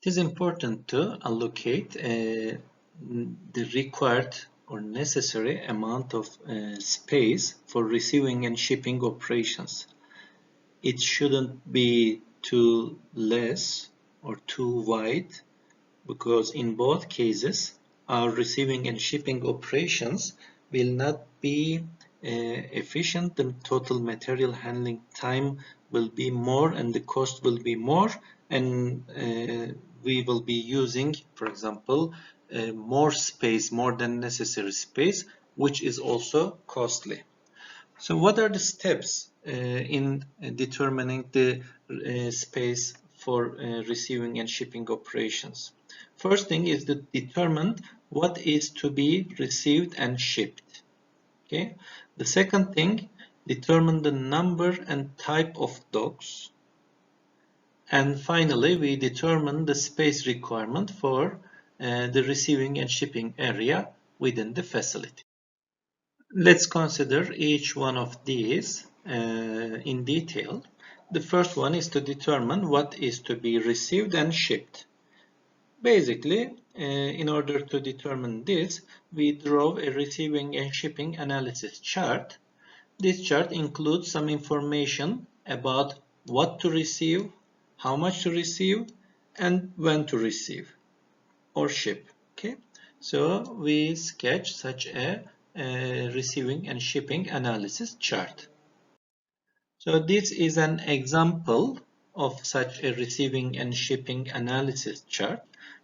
It is important to allocate the required or necessary amount of space for receiving and shipping operations. It shouldn't be too less or too wide, because in both cases our receiving and shipping operations will not be efficient. The total material handling time will be more and the cost will be more, and we will be using, for example, more space, more than necessary space, which is also costly. So what are the steps in determining the space for receiving and shipping operations? First thing is to determine what is to be received and shipped. Okay. The second thing, determine the number and type of docks. And finally, we determine the space requirement for the receiving and shipping area within the facility. Let's consider each one of these in detail. The first one is to determine what is to be received and shipped. Basically, in order to determine this, we draw a receiving and shipping analysis chart. This chart includes some information about what to receive, how much to receive, and when to receive or ship. Okay, so we sketch such a receiving and shipping analysis chart. So this is an example of such a receiving and shipping analysis chart.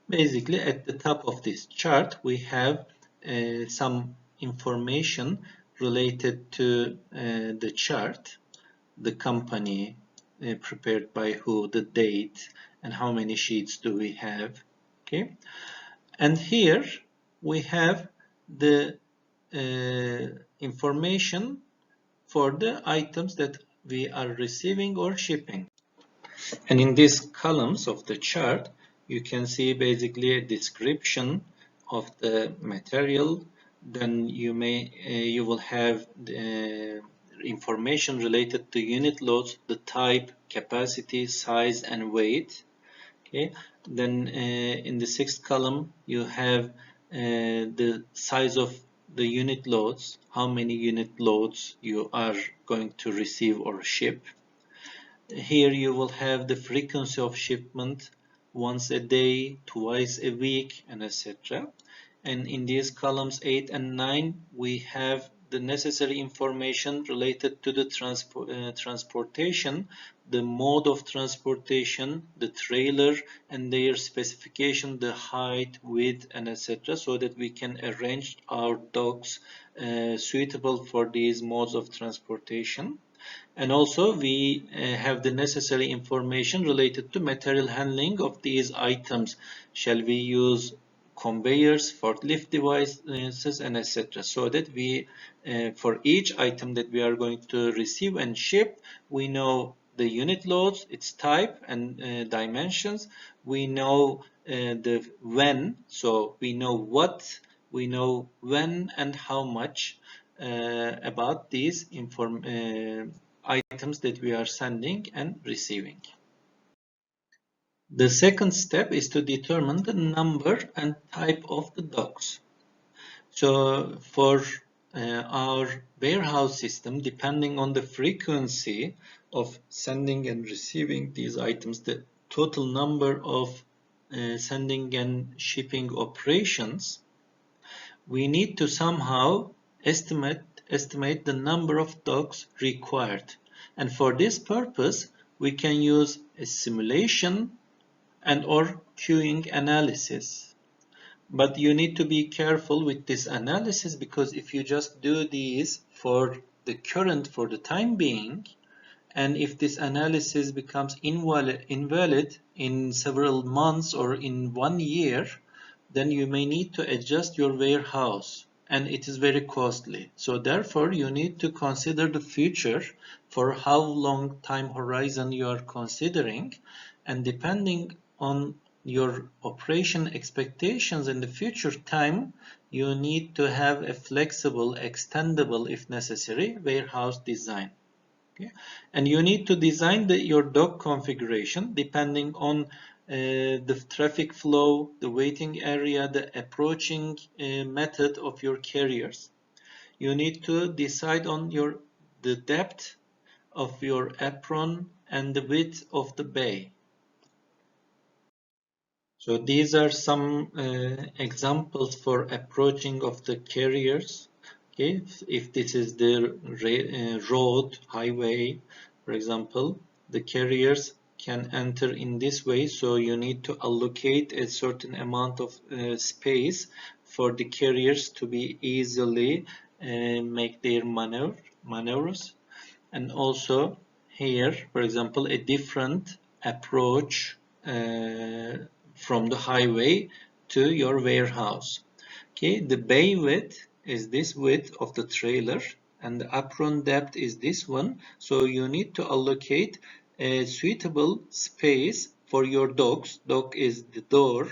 Basically, at the top of this chart, we have some information related to the chart, the company, prepared by who, the date, and how many sheets do we have. Okay, and here we have the information for the items that we are receiving or shipping. And in these columns of the chart, you can see basically a description of the material. Then you will have the information related to unit loads, the type, capacity, size, and weight. Okay. Then in the sixth column, you have the size of the unit loads, how many unit loads you are going to receive or ship. Here you will have the frequency of shipment, once a day, twice a week, and etc. And in these columns 8 and 9, we have the necessary information related to the transportation, the mode of transportation, the trailer and their specification, the height, width, and etc., so that we can arrange our docks suitable for these modes of transportation. And also we have the necessary information related to material handling of these items. Shall we use conveyors, forklift devices, and etc., so that we for each item that we are going to receive and ship, we know the unit loads, its type and dimensions. We know the when, so we know what, we know when and how much about these items that we are sending and receiving. The second step is to determine the number and type of the docks. So for our warehouse system, depending on the frequency of sending and receiving these items, the total number of sending and shipping operations, we need to somehow estimate the number of docks required. And for this purpose, we can use a simulation and or queuing analysis. But you need to be careful with this analysis, because if you just do these for the time being, and if this analysis becomes invalid in several months or in 1 year, then you may need to adjust your warehouse, and it is very costly. So therefore you need to consider the future, for how long time horizon you are considering, and depending on your operation expectations in the future time, you need to have a flexible, extendable if necessary warehouse design. Okay. And you need to design your dock configuration depending on the traffic flow, the waiting area, the approaching method of your carriers. You need to decide on the depth of your apron and the width of the bay. So these are some examples for approaching of the carriers. Okay, if this is the road, highway, for example, the carriers can enter in this way. So you need to allocate a certain amount of space for the carriers to be easily make their maneuvers. And also here, for example, a different approach from the highway to your warehouse. Okay, the bay width is this width of the trailer and the apron depth is this one. So you need to allocate a suitable space for your dogs. Dog is the door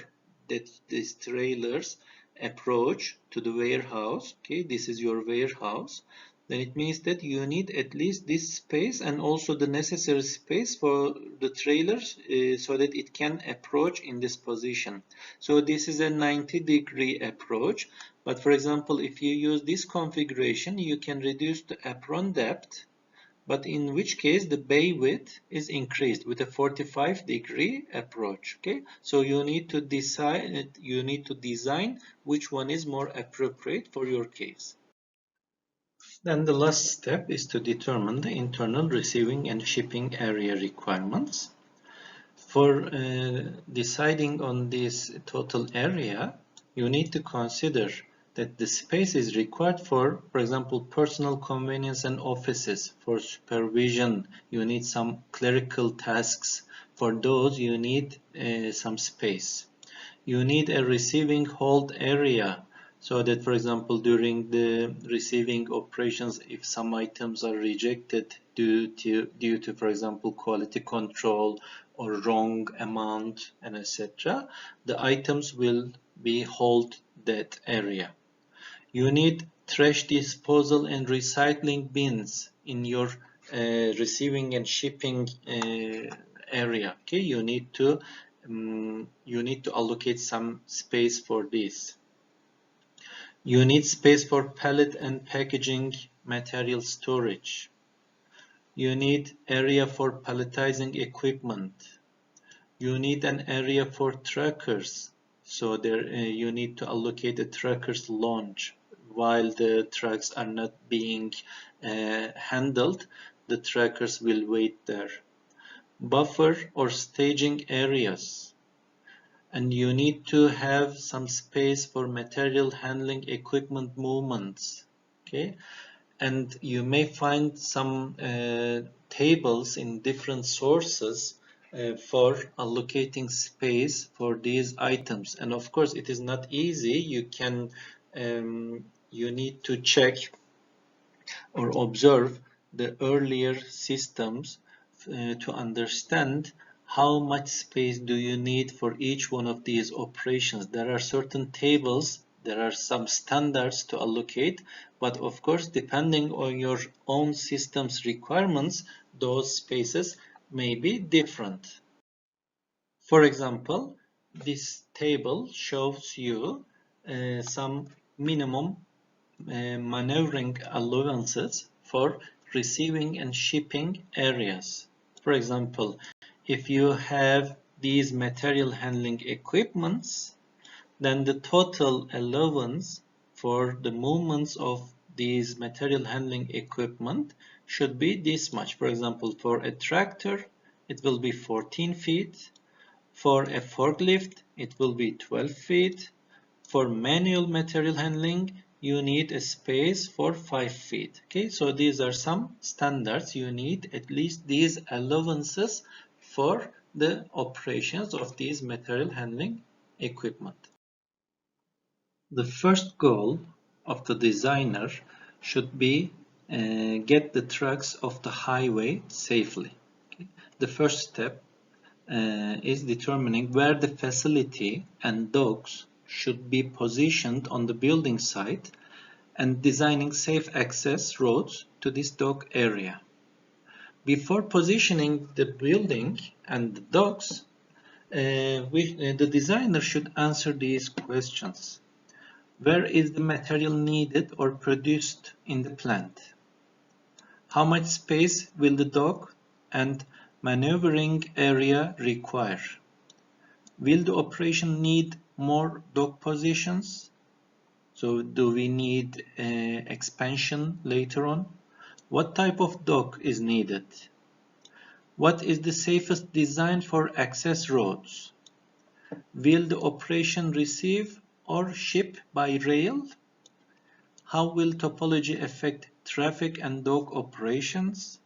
that this trailers approach to the warehouse. Okay, this is your warehouse. Then it means that you need at least this space and also the necessary space for the trailers so that it can approach in this position. So this is a 90-degree approach, but for example, if you use this configuration, you can reduce the apron depth, but in which case the bay width is increased with a 45-degree approach. Okay, so you need to decide, you need to design which one is more appropriate for your case. Then the last step is to determine the internal receiving and shipping area requirements. For deciding on this total area, you need to consider that the space is required for example, personal convenience and offices. For supervision, you need some clerical tasks. For those, you need some space. You need a receiving hold area so that, for example, during the receiving operations, if some items are rejected due to, for example, quality control or wrong amount and etc., the items will be hold that area. You need trash disposal and recycling bins in your receiving and shipping area. Okay, you need to allocate some space for this. You need space for pallet and packaging material storage. You need area for palletizing equipment. You need an area for trackers. So there you need to allocate a tracker's launch. While the trucks are not being handled, the trackers will wait there. Buffer or staging areas. And you need to have some space for material handling equipment movements. Okay, and you may find some tables in different sources for allocating space for these items. And of course, it is not easy. You need to check or observe the earlier systems to understand how much space do you need for each one of these operations. There are certain tables, there are some standards to allocate, but of course, depending on your own system's requirements, those spaces may be different. For example, this table shows you some minimum maneuvering allowances for receiving and shipping areas. For example, if you have these material handling equipments, then the total allowance for the movements of these material handling equipment should be this much. For example, for a tractor, it will be 14 feet. For a forklift, it will be 12 feet. For manual material handling, you need a space for 5 feet. Okay, so these are some standards. You need at least these allowances for the operations of these material handling equipment. The first goal of the designer should be get the trucks off the highway safely. Okay. The first step is determining where the facility and docks should be positioned on the building site and designing safe access roads to this dock area. Before positioning the building and the docks, The designer should answer these questions. Where is the material needed or produced in the plant? How much space will the dock and maneuvering area require? Will the operation need more dock positions? So do we need expansion later on? What type of dock is needed? What is the safest design for access roads? Will the operation receive or ship by rail? How will topology affect traffic and dock operations?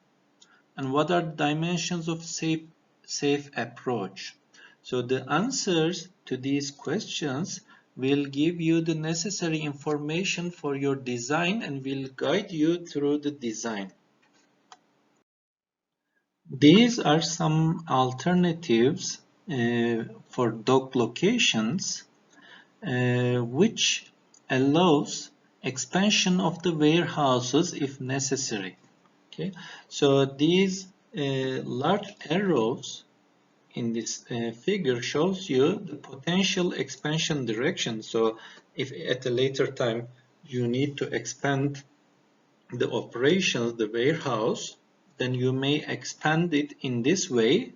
And what are the dimensions of safe approach? So the answers to these questions will give you the necessary information for your design and will guide you through the design. These are some alternatives for dock locations which allows expansion of the warehouses if necessary. Okay, so these large arrows in this figure shows you the potential expansion direction. So if at a later time you need to expand the operations, the warehouse, then you may expand it in this way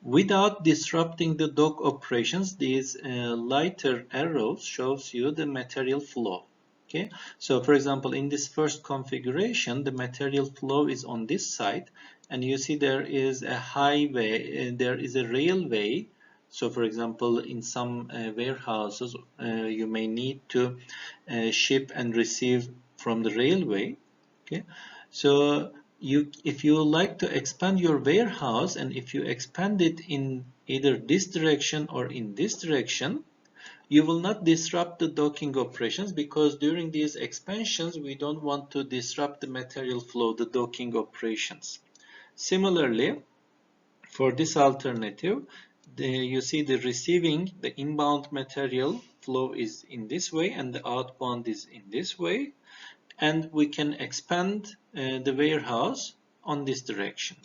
without disrupting the dock operations. These lighter arrows shows you the material flow. Okay, so for example, in this first configuration, the material flow is on this side, and you see there is a highway, there is a railway. So for example, in some warehouses, you may need to ship and receive from the railway. Okay, so if you like to expand your warehouse, and if you expand it in either this direction or in this direction, you will not disrupt the docking operations, because during these expansions we don't want to disrupt the material flow, the docking operations. Similarly, for this alternative, you see the inbound material flow is in this way and the outbound is in this way, and we can expand the warehouse on this direction.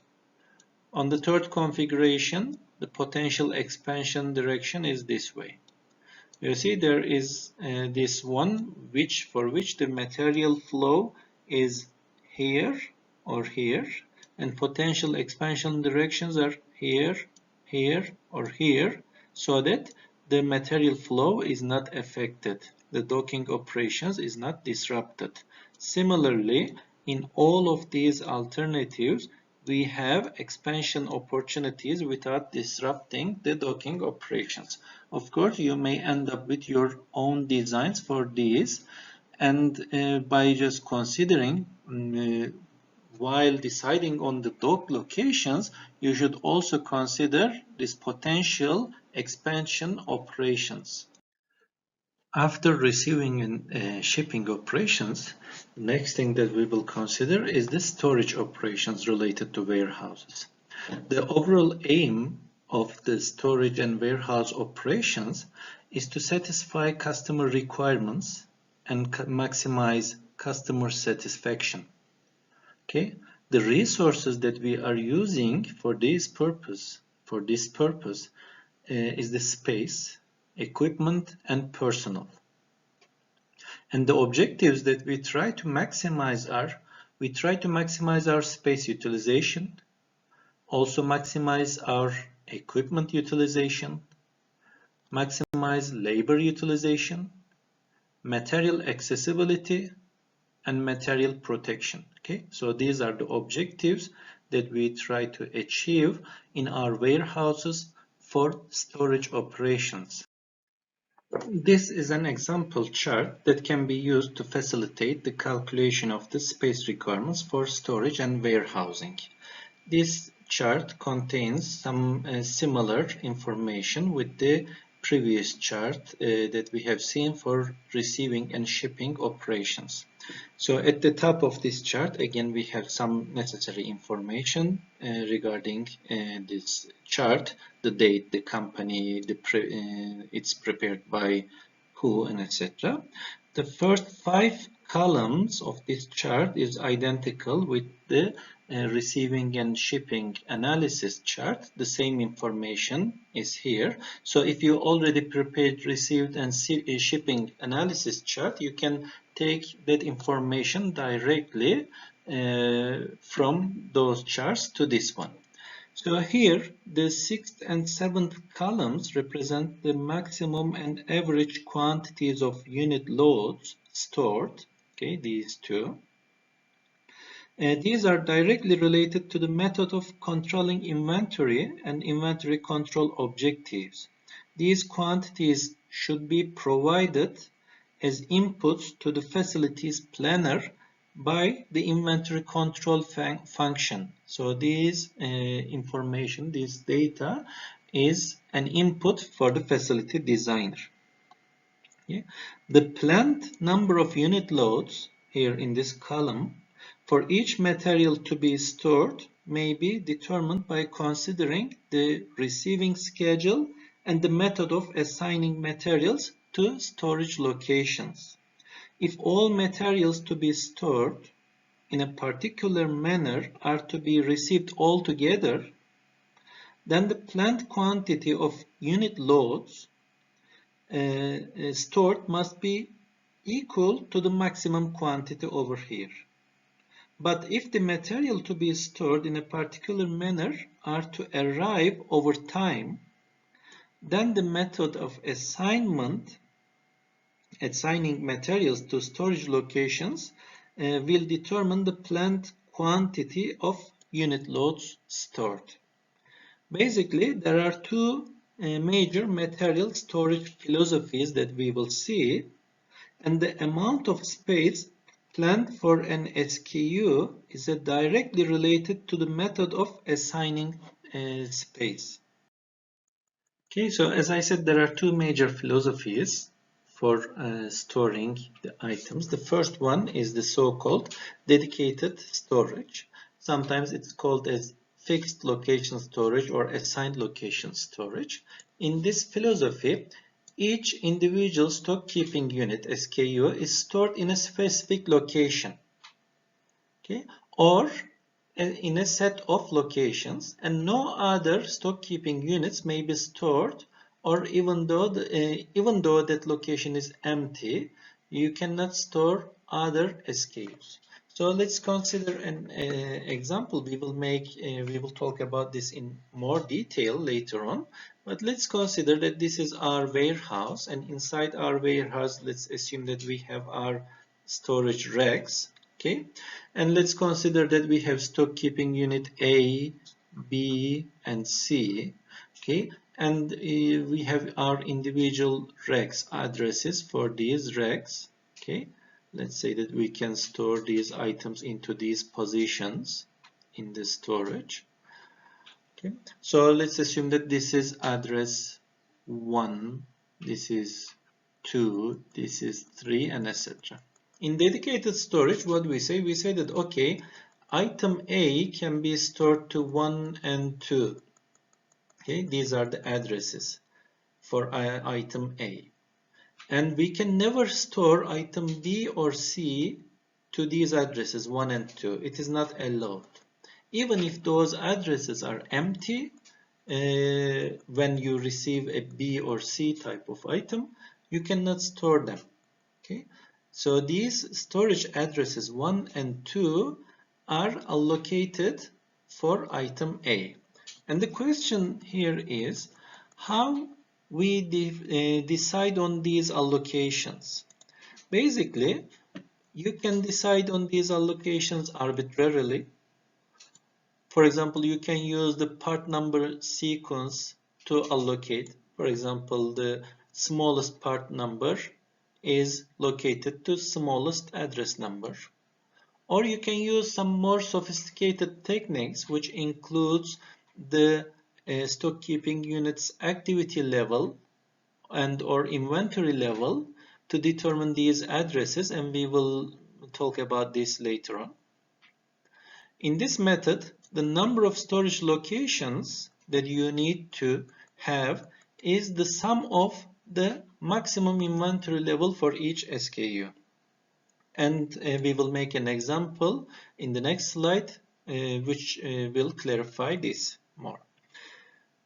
On the third configuration, the potential expansion direction is this way. You see there is this one for which the material flow is here or here, and potential expansion directions are here, here or here, so that the material flow is not affected, the docking operations is not disrupted. Similarly, in all of these alternatives, we have expansion opportunities without disrupting the docking operations. Of course, you may end up with your own designs for these, and by just considering while deciding on the dock locations, you should also consider this potential expansion operations. After receiving and shipping operations, the next thing that we will consider is the storage operations related to warehouses. The overall aim of the storage and warehouse operations is to satisfy customer requirements and maximize customer satisfaction. Okay, the resources that we are using for this purpose is the space, equipment, and personnel. And the objectives that we try to maximize are, we try to maximize our space utilization, also maximize our equipment utilization, maximize labor utilization, material accessibility, and material protection. Okay, so these are the objectives that we try to achieve in our warehouses for storage operations. This is an example chart that can be used to facilitate the calculation of the space requirements for storage and warehousing. This chart contains some similar information with the previous chart that we have seen for receiving and shipping operations. So at the top of this chart, again, we have some necessary information regarding this chart, the date, the company, it's prepared by who, and etc. The first 5 columns of this chart is identical with the receiving and shipping analysis chart, the same information is here. So if you already prepared received and shipping analysis chart, you can take that information directly from those charts to this one. So here, the 6th and 7th columns represent the maximum and average quantities of unit loads stored, okay, these two. These are directly related to the method of controlling inventory and inventory control objectives. These quantities should be provided as inputs to the facilities planner by the inventory control function. So this information, this data is an input for the facility designer. Yeah. The planned number of unit loads here in this column for each material to be stored may be determined by considering the receiving schedule and the method of assigning materials to storage locations. If all materials to be stored in a particular manner are to be received all together, then the planned quantity of unit loads stored must be equal to the maximum quantity over here. But if the material to be stored in a particular manner are to arrive over time, then the method of assigning materials to storage locations will determine the planned quantity of unit loads stored. Basically, there are two major material storage philosophies that we will see, and the amount of space planned for an SKU is directly related to the method of assigning space. Okay, so as I said, there are two major philosophies for storing the items. The first one is the so-called dedicated storage. Sometimes it's called as fixed location storage or assigned location storage. In this philosophy, each individual stock keeping unit, SKU, is stored in a specific location, okay, or in a set of locations, and no other stock keeping units may be stored, or even though that location is empty, you cannot store other SKUs. So let's consider an example. We will talk about this in more detail later on, but let's consider that this is our warehouse, and inside our warehouse, let's assume that we have our storage racks. Okay, and let's consider that we have stock keeping unit A, B, and C. Okay, and we have our individual racks addresses for these racks. Okay, let's say that we can store these items into these positions in the storage. Okay, so let's assume that this is address 1, this is 2, this is 3, and etc. In dedicated storage, what we say? We say that, okay, item A can be stored to 1 and 2. Okay, these are the addresses for item A. And we can never store item B or C to these addresses 1 and 2. It is not allowed. Even if those addresses are empty, when you receive a B or C type of item, you cannot store them. Okay, so these storage addresses 1 and 2 are allocated for item A. And the question here is how we decide on these allocations. Basically, you can decide on these allocations arbitrarily. For example, you can use the part number sequence to allocate. For example, the smallest part number is located to smallest address number. Or you can use some more sophisticated techniques, which includes the stock keeping unit's activity level and or inventory level to determine these addresses, and we will talk about this later on. In this method, the number of storage locations that you need to have is the sum of the maximum inventory level for each SKU. And we will make an example in the next slide which will clarify this more.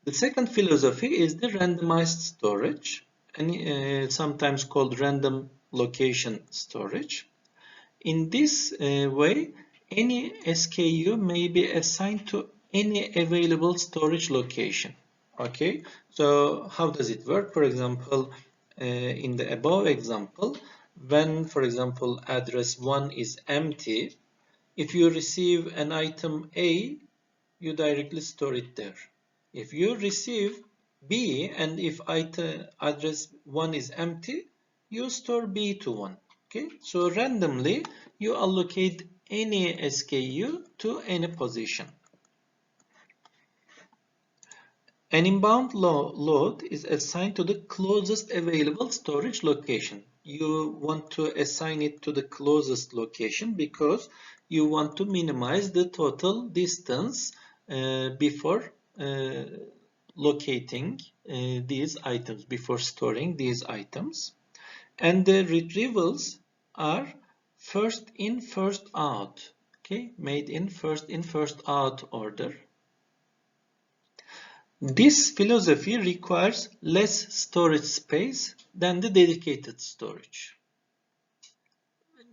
The second philosophy is the randomized storage, and sometimes called random location storage. In this way, any SKU may be assigned to any available storage location. Okay, so how does it work? For example, in the above example, when, for example, address 1 is empty, if you receive an item A, you directly store it there. If you receive B and if item address 1 is empty, you store B to 1. Okay, so randomly you allocate any SKU to any position. An inbound load is assigned to the closest available storage location. You want to assign it to the closest location because you want to minimize the total distance before locating these items, before storing these items. And the retrievals are first in, first out. Okay, made in, first out order. This philosophy requires less storage space than the dedicated storage.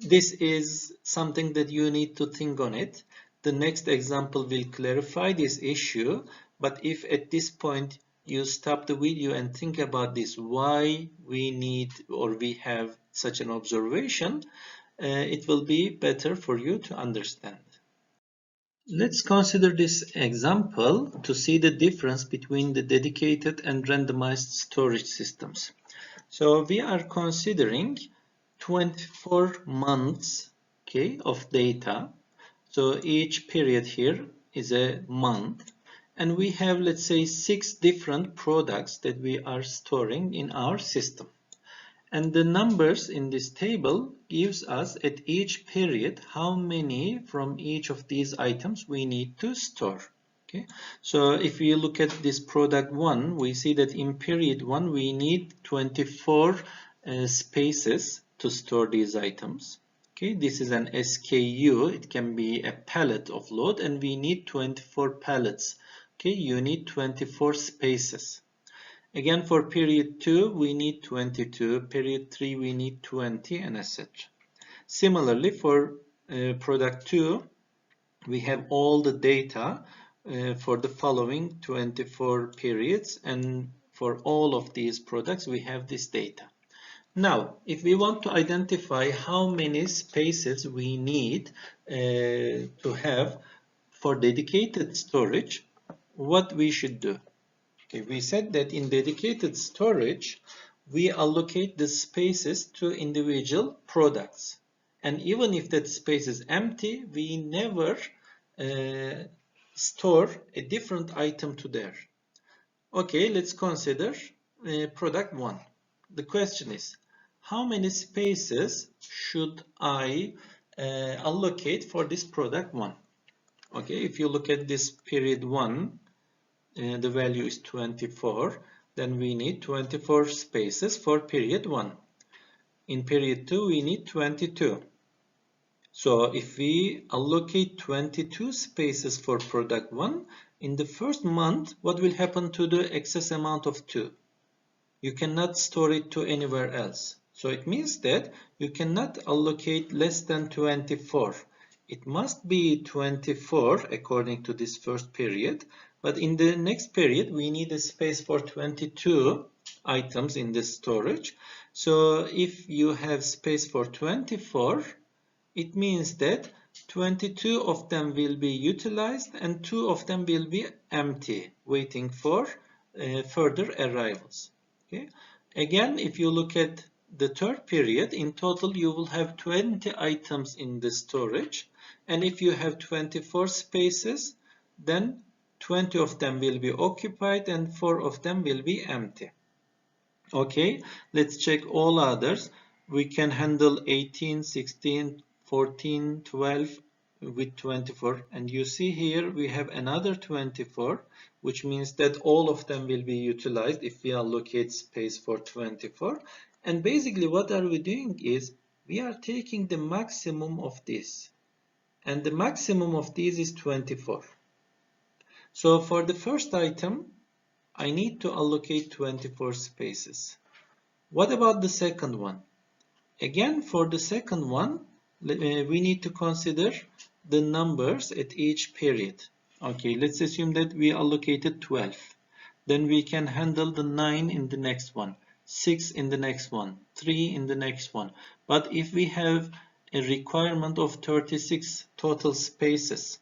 This is something that you need to think on it. The next example will clarify this issue, but if at this point you stop the video and think about this, why we need or we have such an observation, it will be better for you to understand. Let's consider this example to see the difference between the dedicated and randomized storage systems. So we are considering 24 months, okay, of data. So each period here is a month. And we have, let's say, 6 different products that we are storing in our system. And the numbers in this table gives us at each period how many from each of these items we need to store. Okay, so if we look at this product 1, we see that in period 1 we need 24 spaces to store these items. Okay, this is an SKU, it can be a pallet of load, and we need 24 pallets. Okay, you need 24 spaces. Again, for period 2, we need 22, period 3, we need 20, and etc. Similarly, for product 2, we have all the data for the following 24 periods, and for all of these products, we have this data. Now, if we want to identify how many spaces we need to have for dedicated storage, what we should do? Okay, we said that in dedicated storage, we allocate the spaces to individual products. And even if that space is empty, we never store a different item to there. Okay, let's consider product 1. The question is, how many spaces should I allocate for this product 1? Okay, if you look at this period 1, the value is 24, then we need 24 spaces for period 1. In period 2, we need 22. So if we allocate 22 spaces for product 1, in the first month, what will happen to the excess amount of 2? You cannot store it to anywhere else. So it means that you cannot allocate less than 24. It must be 24 according to this first period. But in the next period, we need a space for 22 items in the storage. So if you have space for 24, it means that 22 of them will be utilized and 2 of them will be empty, waiting for further arrivals. Okay. Again, if you look at the third period, in total you will have 20 items in the storage. And if you have 24 spaces, then 20 of them will be occupied and 4 of them will be empty. Okay, let's check all others. We can handle 18, 16, 14, 12 with 24. And you see here we have another 24, which means that all of them will be utilized if we allocate space for 24. And basically what are we doing is we are taking the maximum of this. and the maximum of these is 24. So for the first item, I need to allocate 24 spaces. What about the second one? Again, for the second one, we need to consider the numbers at each period. Okay, let's assume that we allocated 12. Then we can handle the 9 in the next one, 6 in the next one, 3 in the next one. But if we have a requirement of 36 total spaces,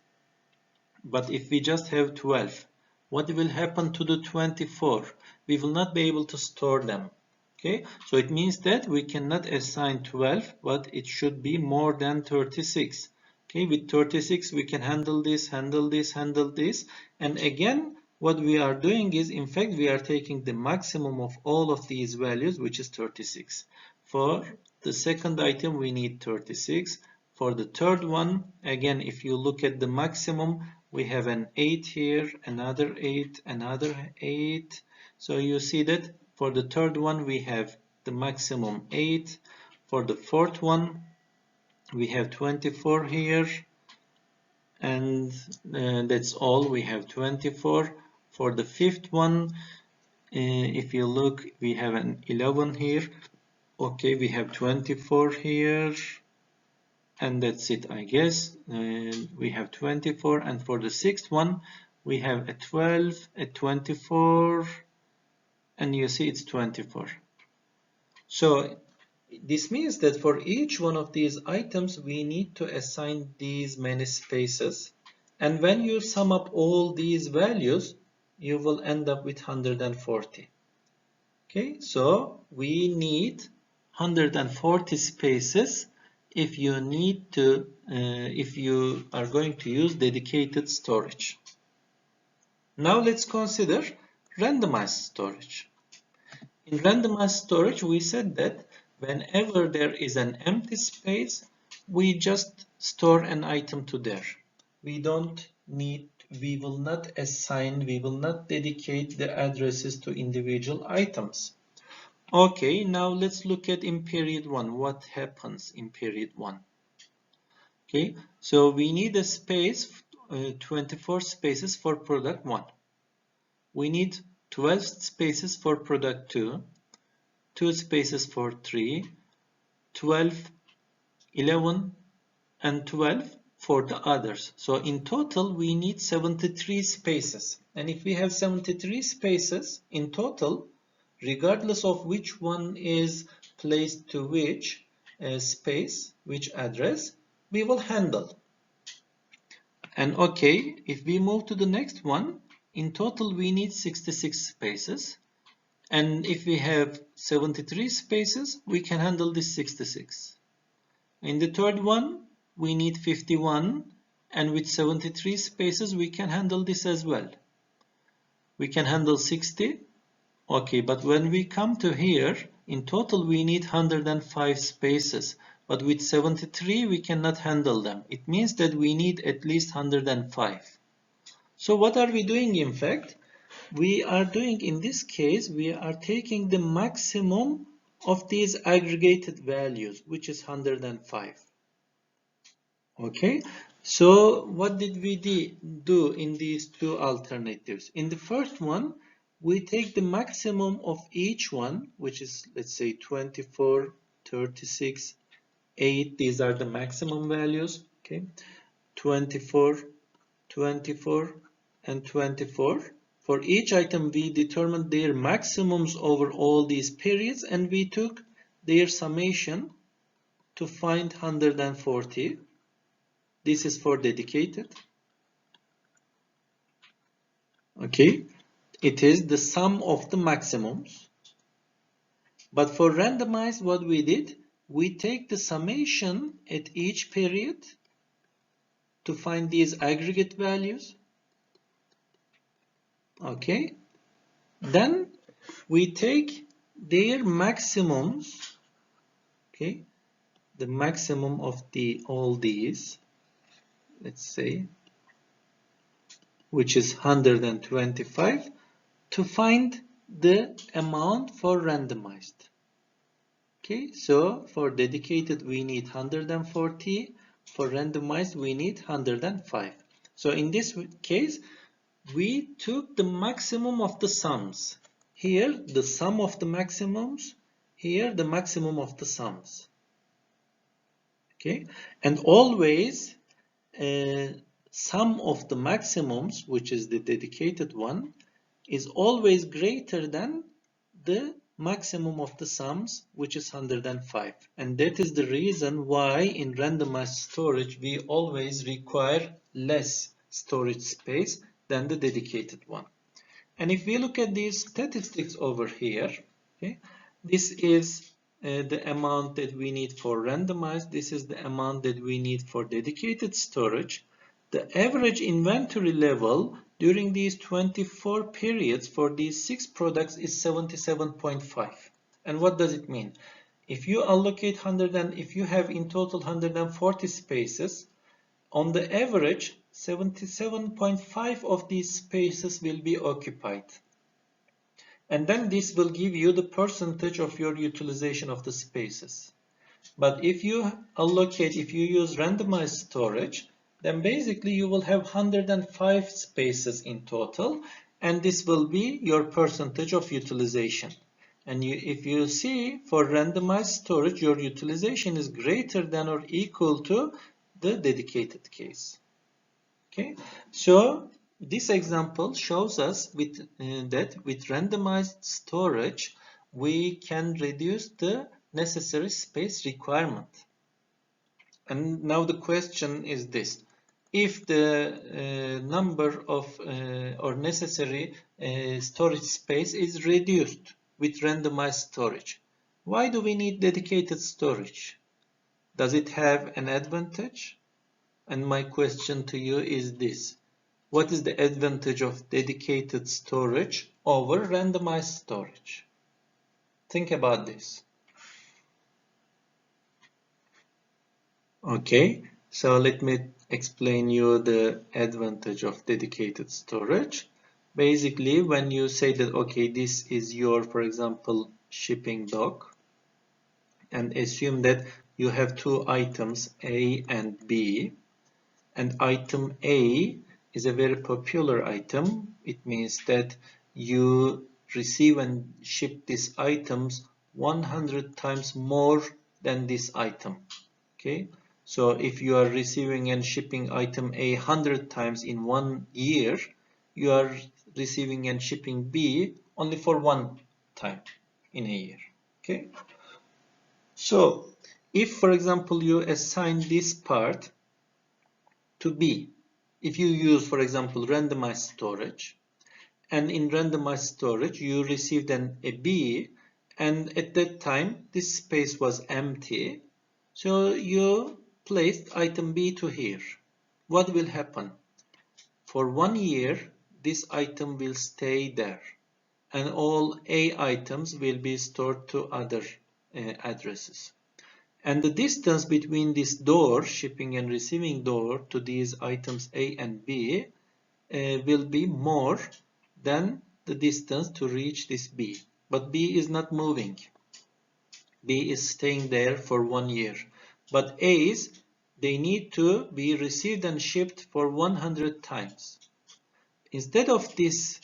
but if we just have 12, what will happen to the 24? We will not be able to store them. Okay, so it means that we cannot assign 12, but it should be more than 36. Okay, with 36 we can handle this, handle this, handle this. And again, what we are doing is, in fact, we are taking the maximum of all of these values, which is 36. For the second item, we need 36. For the third one, again, if you look at the maximum, we have an 8 here, another 8, another 8. So you see that for the third one, we have the maximum 8. For the fourth one, we have 24 here. And that's all. We have 24. For the fifth one, if you look, we have an 11 here. Okay, we have 24 here. And that's it, I guess. We have 24, and for the sixth one we have a 12, a 24, and you see it's 24. So this means that for each one of these items we need to assign these many spaces, and when you sum up all these values you will end up with 140. Okay, so we need 140 spaces if you are going to use dedicated storage. Now let's consider randomized storage. In randomized storage, we said that whenever there is an empty space, we just store an item to there. We will not dedicate the addresses to individual items. Okay, now let's look at in period 1. What happens in period 1? Okay, so we need a space, 24 spaces for product 1. We need 12 spaces for product 2, 2 spaces for 3, 12, 11, and 12 for the others. So in total, we need 73 spaces. And if we have 73 spaces in total, regardless of which one is placed to which space, which address, we will handle. And okay, if we move to the next one, in total we need 66 spaces. And if we have 73 spaces, we can handle this 66. In the third one, we need 51. And with 73 spaces, we can handle this as well. We can handle 60. Okay, but when we come to here, in total we need 105 spaces, but with 73 we cannot handle them. It means that we need at least 105. So what are we doing in fact? We are doing, in this case, we are taking the maximum of these aggregated values, which is 105. Okay, so what did we do in these two alternatives? In the first one, we take the maximum of each one, which is, let's say, 24, 36, 8. These are the maximum values. Okay, 24, 24, and 24. For each item, we determined their maximums over all these periods, and we took their summation to find 140. This is for dedicated. Okay, it is the sum of the maximums. But for randomized, what we did, we take the summation at each period to find these aggregate values. Okay, then we take their maximums. Okay, the maximum of all these, let's say, which is 125, to find the amount for randomized. Okay, so for dedicated we need 140, For randomized, we need 105. So in this case, we took the maximum of the sums. Here, the sum of the maximums. Here, the maximum of the sums. Okay, and always sum of the maximums, which is the dedicated one, is always greater than the maximum of the sums, which is 105. And that is the reason why in randomized storage we always require less storage space than the dedicated one. And if we look at these statistics over here, okay, this is the amount that we need for randomized. This is the amount that we need for dedicated storage. The average inventory level during these 24 periods for these 6 products is 77.5. And what does it mean? If you allocate if you have in total 140 spaces, on the average, 77.5 of these spaces will be occupied. And then this will give you the percentage of your utilization of the spaces. But if you use randomized storage, then basically you will have 105 spaces in total, and this will be your percentage of utilization. And if you see for randomized storage, your utilization is greater than or equal to the dedicated case. Okay, so this example shows us that with randomized storage, we can reduce the necessary space requirement. And now the question is this: if the number of or necessary storage space is reduced with randomized storage, why do we need dedicated storage? Does it have an advantage? And my question to you is this: what is the advantage of dedicated storage over randomized storage? Think about this. Okay, so let me explain you the advantage of dedicated storage. Basically, when you say that, okay, this is your, for example, shipping dock, and assume that you have two items, A and B, and item A is a very popular item. It means that you receive and ship these items 100 times more than this item. Okay, so if you are receiving and shipping item A 100 times in 1 year, you are receiving and shipping B only for 1 time in a year. Okay, so if, for example, you assign this part to B, if you use, for example, randomized storage, and in randomized storage you received a B, and at that time this space was empty, so you placed item B to here. What will happen? For 1 year this item will stay there, and all A items will be stored to other addresses. And the distance between this door, shipping and receiving door, to these items A and B will be more than the distance to reach this B. But B is not moving. B is staying there for 1 year. But A's, they need to be received and shipped for 100 times. Instead of this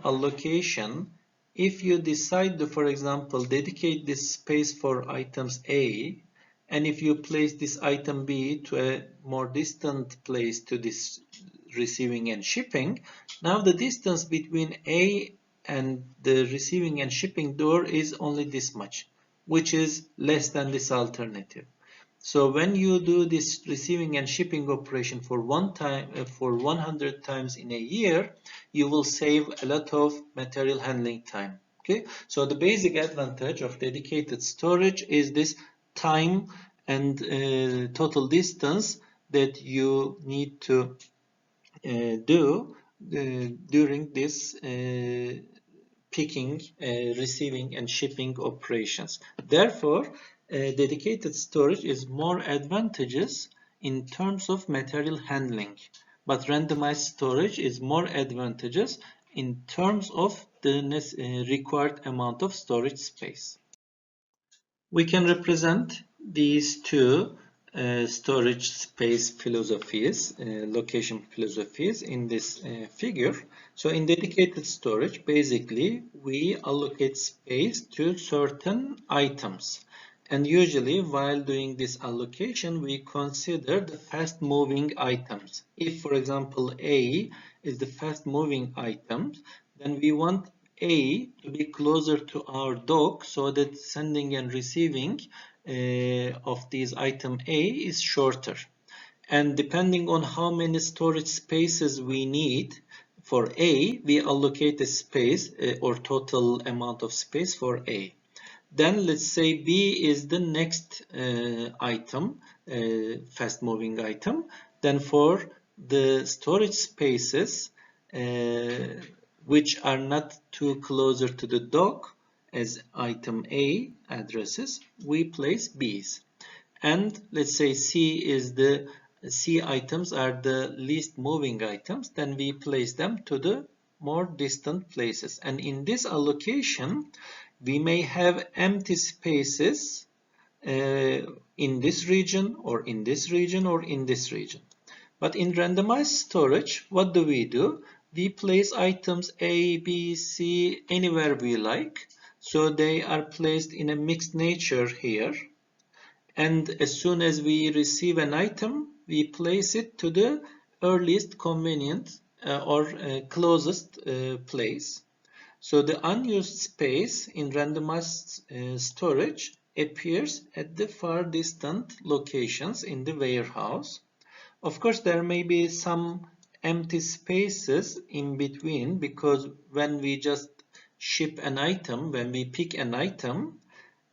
allocation, if you decide to, for example, dedicate this space for items A, and if you place this item B to a more distant place to this receiving and shipping, now the distance between A and the receiving and shipping door is only this much, which is less than this alternative. So when you do this receiving and shipping operation for 100 times in a year, you will save a lot of material handling time. Okay, so the basic advantage of dedicated storage is this time and total distance that you need to do during this picking, receiving and shipping operations. Therefore, dedicated storage is more advantageous in terms of material handling, but randomized storage is more advantageous in terms of the required amount of storage space. We can represent these two storage space philosophies, location philosophies in this figure. So in dedicated storage, basically we allocate space to certain items. And usually while doing this allocation, we consider the fast moving items. If, for example, A is the fast moving item, then we want A to be closer to our dock so that sending and receiving of these item A is shorter. And depending on how many storage spaces we need for A, we allocate a space or total amount of space for A. Then let's say B is the next item, fast moving item. Then for the storage spaces which are not too closer to the dock as item A addresses, we place B's. And let's say C items are the least moving items, then we place them to the more distant places. And in this allocation, we may have empty spaces in this region or in this region or in this region. But in randomized storage, what do? We place items A, B, C anywhere we like. So they are placed in a mixed nature here. And as soon as we receive an item, we place it to the earliest convenient or closest place. So the unused space in randomized storage appears at the far distant locations in the warehouse. Of course, there may be some empty spaces in between, because when we just ship an item, when we pick an item,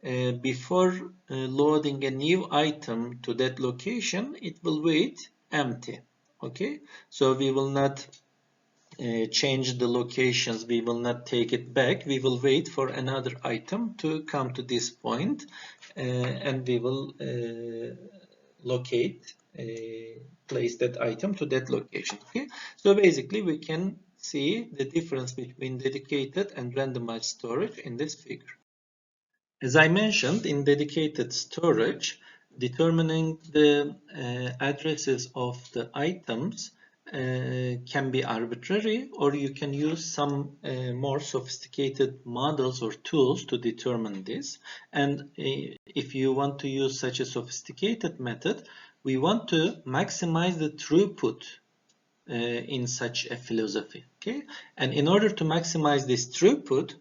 before loading a new item to that location, it will wait empty. Okay, so we will not change the locations, we will not take it back, we will wait for another item to come to this point and we will place that item to that location. Okay, so basically we can see the difference between dedicated and randomized storage in this figure. As I mentioned, in dedicated storage, determining the addresses of the items can be arbitrary, or you can use some more sophisticated models or tools to determine this. And if you want to use such a sophisticated method, we want to maximize the throughput in such a philosophy. Okay, and in order to maximize this throughput,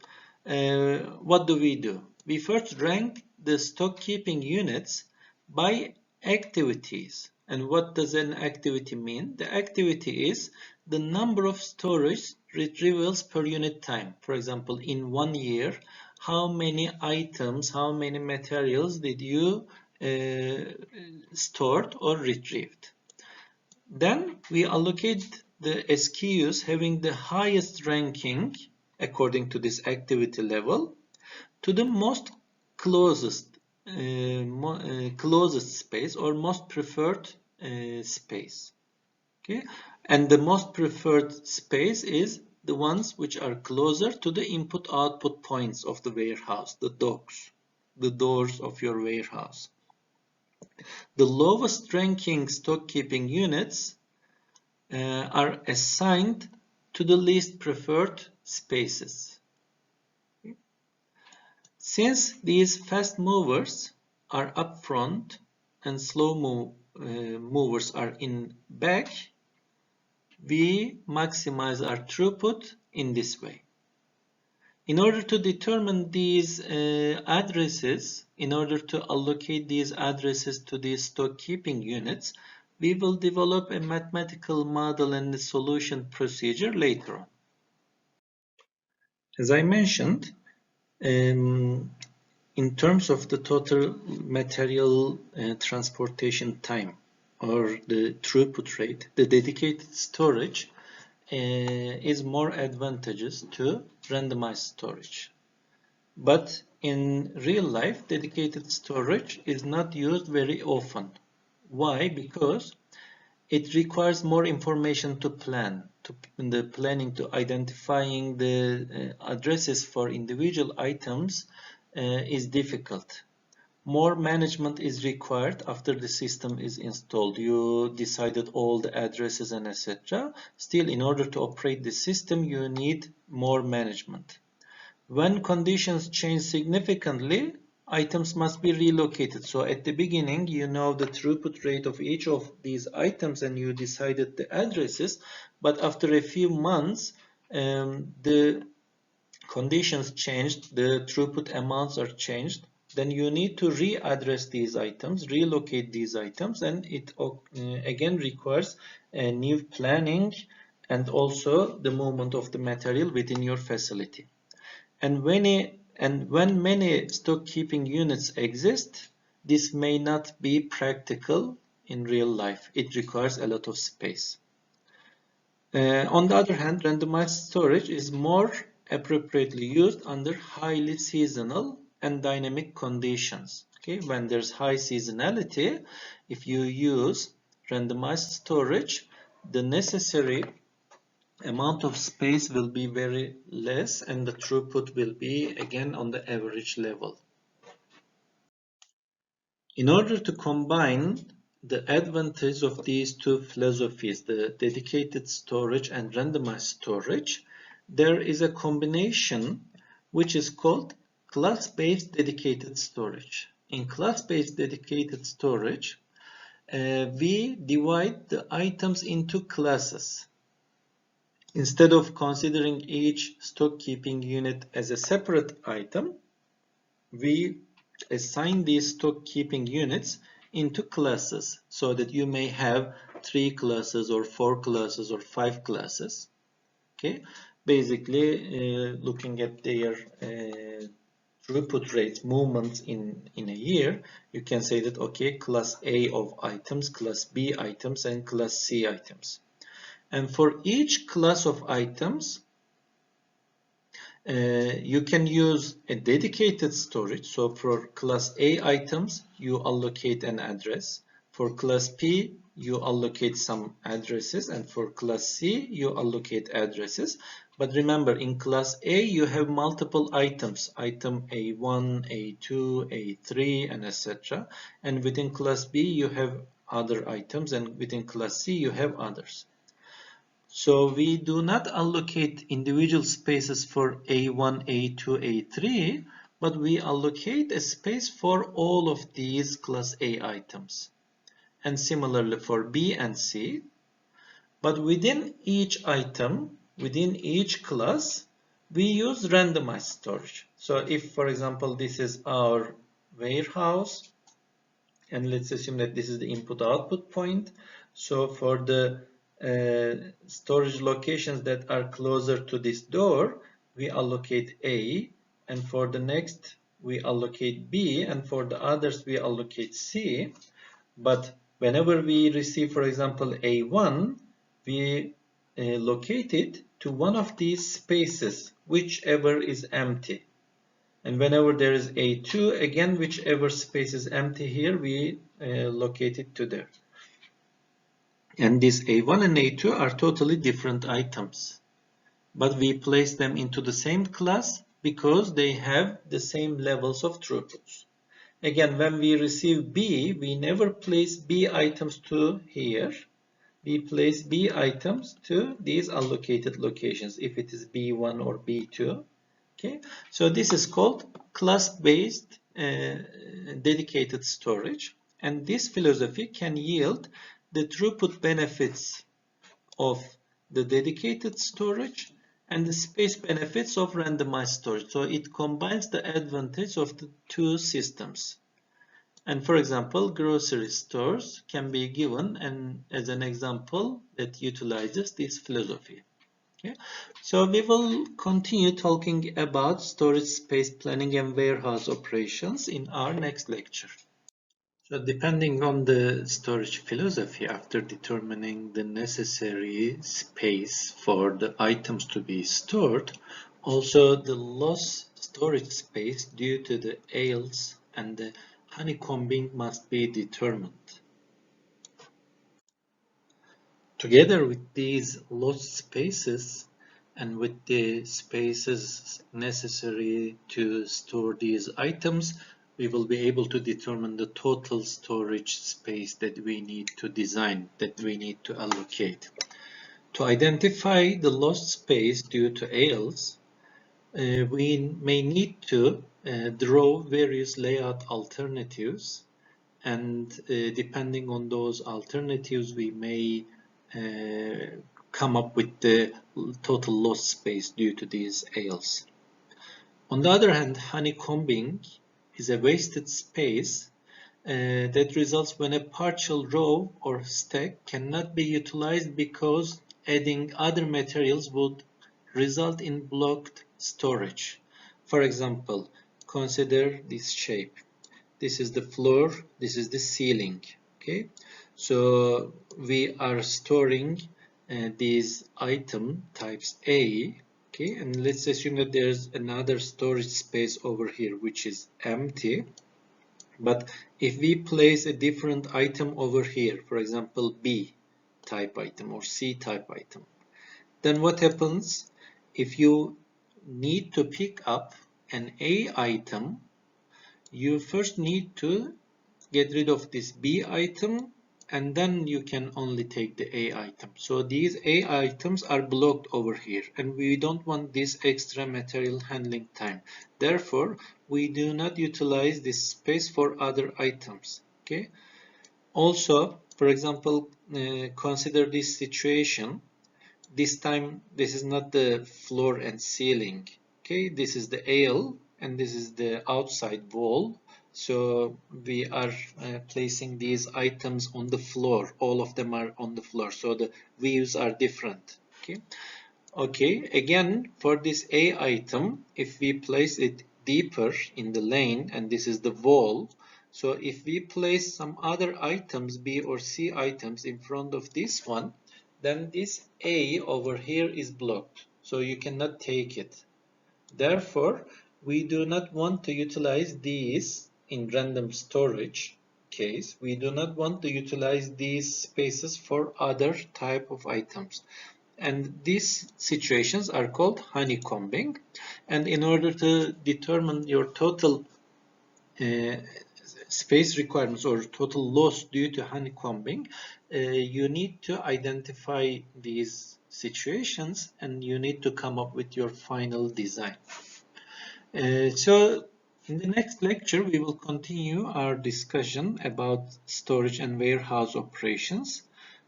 what do? We first rank the stock keeping units by activities. And what does an activity mean? The activity is the number of storage retrievals per unit time. For example, in 1 year, how many items, how many materials did you stored or retrieved? Then we allocate the SKUs having the highest ranking according to this activity level to the most closest space or most preferred space. Okay, and the most preferred space is the ones which are closer to the input-output points of the warehouse, the docks, the doors of your warehouse. The lowest ranking stock keeping units are assigned to the least preferred spaces. Since these fast movers are up front and slow movers are in back, we maximize our throughput in this way. In order to determine these addresses, in order to allocate these addresses to these stock keeping units, we will develop a mathematical model and a solution procedure later on. As I mentioned, in terms of the total material transportation time or the throughput rate, the dedicated storage is more advantageous to randomized storage. But in real life, dedicated storage is not used very often. Why? Because it requires more information to plan. In the planning, to identifying the addresses for individual items is difficult. more management is required after the system is installed. You decided all the addresses and etc. Still, in order to operate the system, you need more management. When conditions change significantly, items must be relocated. So at the beginning, you know the throughput rate of each of these items and you decided the addresses, but after a few months, the conditions changed, the throughput amounts are changed, then you need to readdress these items, relocate these items, and it again requires a new planning and also the movement of the material within your facility. And when many stock keeping units exist, this may not be practical in real life. It requires a lot of space. On the other hand, randomized storage is more appropriately used under highly seasonal and dynamic conditions. Okay, when there's high seasonality, if you use randomized storage, the necessary amount of space will be very less and the throughput will be again on the average level. In order to combine the advantage of these two philosophies, the dedicated storage and randomized storage, there is a combination which is called class-based dedicated storage. In class-based dedicated storage, we divide the items into classes. Instead of considering each stock keeping unit as a separate item, we assign these stock keeping units into classes so that you may have 3 classes or 4 classes or 5 classes. Okay, basically looking at their throughput rates, movements in a year, you can say that okay, class A of items, class B items, and class C items. And for each class of items, you can use a dedicated storage. So for class A items, you allocate an address. For class P, you allocate some addresses. And for class C, you allocate addresses. But remember, in class A, you have multiple items. Item A1, A2, A3, and etc. And within class B, you have other items. And within class C, you have others. So we do not allocate individual spaces for A1, A2, A3, but we allocate a space for all of these class A items. And similarly for B and C. But within each item, within each class, we use randomized storage. So if, for example, this is our warehouse, and let's assume that this is the input-output point. So for the storage locations that are closer to this door, we allocate A, and for the next we allocate B, and for the others we allocate C. But whenever we receive, for example, A1, we locate it to one of these spaces, whichever is empty. And whenever there is A2, again, whichever space is empty here, we locate it to there. And these A1 and A2 are totally different items. But we place them into the same class because they have the same levels of throughputs. Again, when we receive B, we never place B items to here. We place B items to these allocated locations, if it is B1 or B2. Okay, so this is called class-based dedicated storage, and this philosophy can yield the throughput benefits of the dedicated storage and the space benefits of randomized storage. So it combines the advantage of the two systems. And for example, grocery stores can be given as an example that utilizes this philosophy. Okay. So we will continue talking about storage space planning and warehouse operations in our next lecture. So depending on the storage philosophy, after determining the necessary space for the items to be stored, also the lost storage space due to the aisles and the honeycombing must be determined. Together with these lost spaces and with the spaces necessary to store these items, we will be able to determine the total storage space that we need to design, that we need to allocate. To identify the lost space due to ALs, we may need to draw various layout alternatives, and depending on those alternatives, we may come up with the total lost space due to these ALs. On the other hand, honeycombing is a wasted space that results when a partial row or stack cannot be utilized because adding other materials would result in blocked storage. For example, consider this shape. This is the floor, this is the ceiling. Okay, so we are storing these item types A. Okay, and let's assume that there's another storage space over here which is empty. But if we place a different item over here, for example B type item or C type item, then what happens if you need to pick up an A item? You first need to get rid of this B item, and then you can only take the A item. So these A items are blocked over here, and we don't want this extra material handling time. Therefore, we do not utilize this space for other items. Okay. Also, for example, consider this situation. This time, this is not the floor and ceiling. Okay, this is the AL, and this is the outside wall. So we are placing these items on the floor. All of them are on the floor. So the views are different. Okay. Okay. Again, for this A item, if we place it deeper in the lane, and this is the wall. So if we place some other items, B or C items, in front of this one, then this A over here is blocked. So you cannot take it. Therefore, we do not want to utilize these in random storage case. We do not want to utilize these spaces for other type of items. And these situations are called honeycombing. And in order to determine your total space requirements or total loss due to honeycombing, you need to identify these situations and you need to come up with your final design. So in the next lecture, we will continue our discussion about storage and warehouse operations,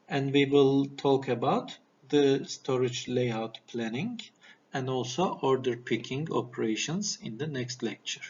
and we will talk about the storage layout planning and also order picking operations in the next lecture.